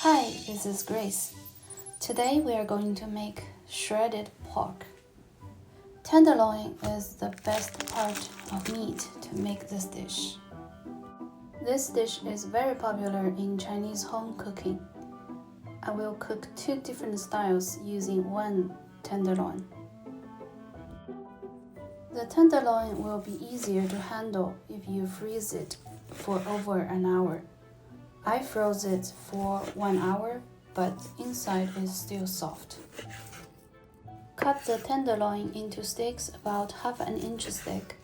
Hi, this is Grace. Today we are going to make shredded pork. Tenderloin is the best part of meat to make this dish. This dish is very popular in Chinese home cooking. I will cook 2 different styles using one tenderloin. The tenderloin will be easier to handle if you freeze it for over an hour. I froze it for 1 hour, but inside is still soft. Cut the tenderloin into steaks about half an inch thick.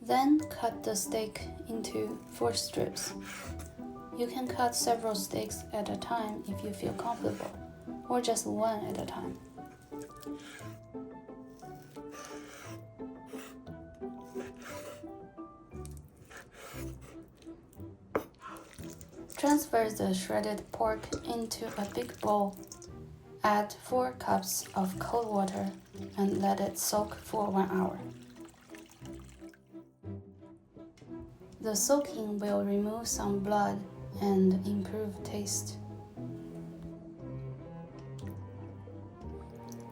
Then cut the steak into 4 strips. You can cut several steaks at a time if you feel comfortable, or just one at a time. Transfer the shredded pork into a big bowl. Add 4 cups of cold water and let it soak for 1 hour. The soaking will remove some blood and improve taste.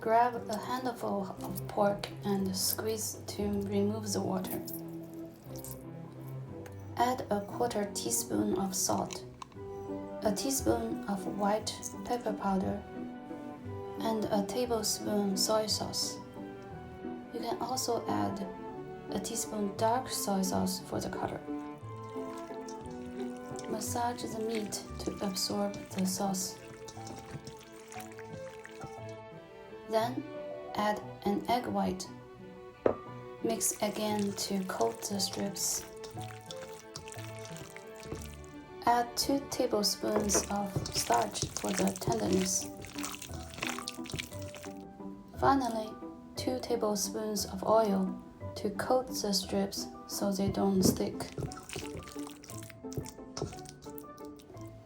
Grab a handful of pork and squeeze to remove the water. Add a 1/4 teaspoon of salt, a teaspoon of white pepper powder, and a tablespoon soy sauce. You can also add a teaspoon dark soy sauce for the color. Massage the meat to absorb the sauce. Then add an egg white. Mix again to coat the strips. Add 2 tablespoons of starch for the tenderness. Finally, 2 tablespoons of oil to coat the strips so they don't stick.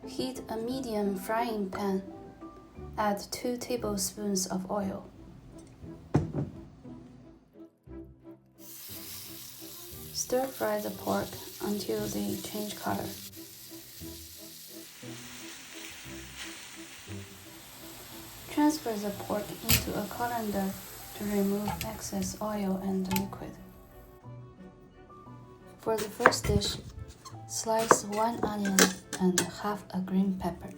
Heat a medium frying pan. Add 2 tablespoons of oil. Stir fry the pork until they change color. Transfer the pork into a colander to remove excess oil and liquid. For the first dish, slice 1 onion and half a green pepper.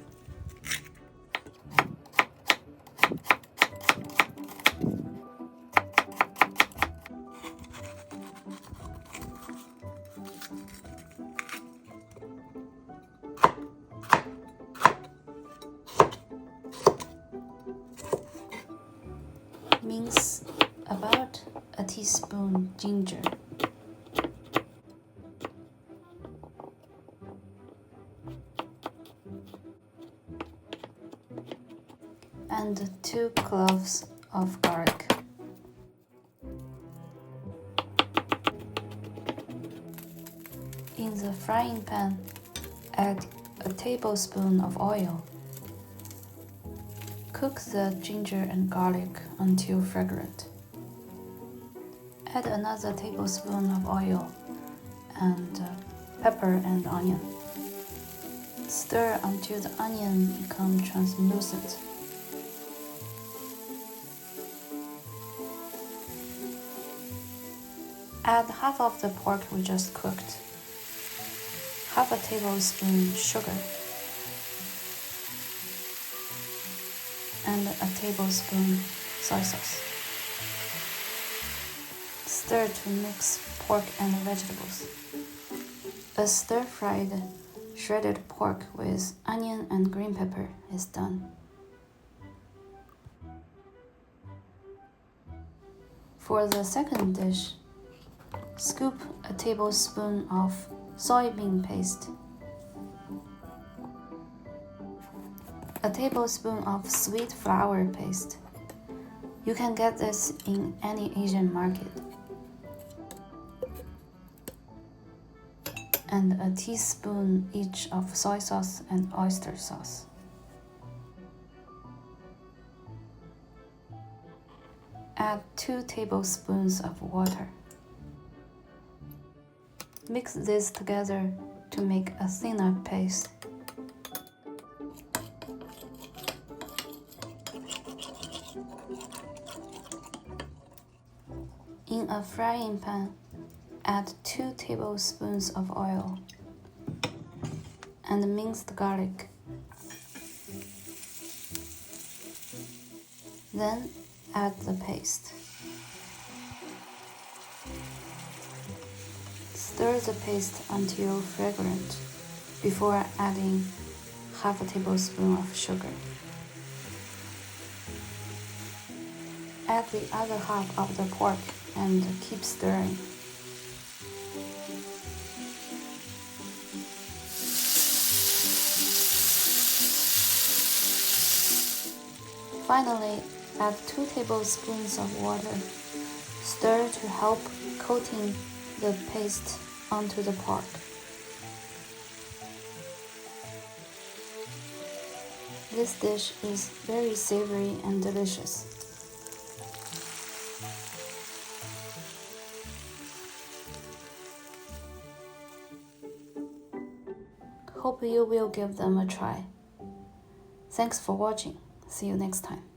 Mince about a teaspoon ginger. And 2 cloves of garlic. In the frying pan, add a tablespoon of oil. Cook the ginger and garlic until fragrant. Add another tablespoon of oil and pepper and onion. Stir until the onion becomes translucent. Add half of the pork we just cooked, half a tablespoon sugar, and a tablespoon soy sauce. Stir to mix pork and vegetables. A stir-fried shredded pork with onion and green pepper is done. For the second dish, scoop a tablespoon of soybean paste, a tablespoon of sweet flour paste. You can get this in any Asian market. And a teaspoon each of soy sauce and oyster sauce. Add 2 tablespoons of water. Mix this together to make a thinner paste. In a frying pan, add 2 tablespoons of oil and minced garlic. Then add the paste. Stir the paste until fragrant before adding half a tablespoon of sugar. Add the other half of the pork and keep stirring. Finally, add 2 tablespoons of water. Stir to help coating the paste onto the pork. This dish is very savory and delicious. Hope you will give them a try. Thanks for watching. See you next time.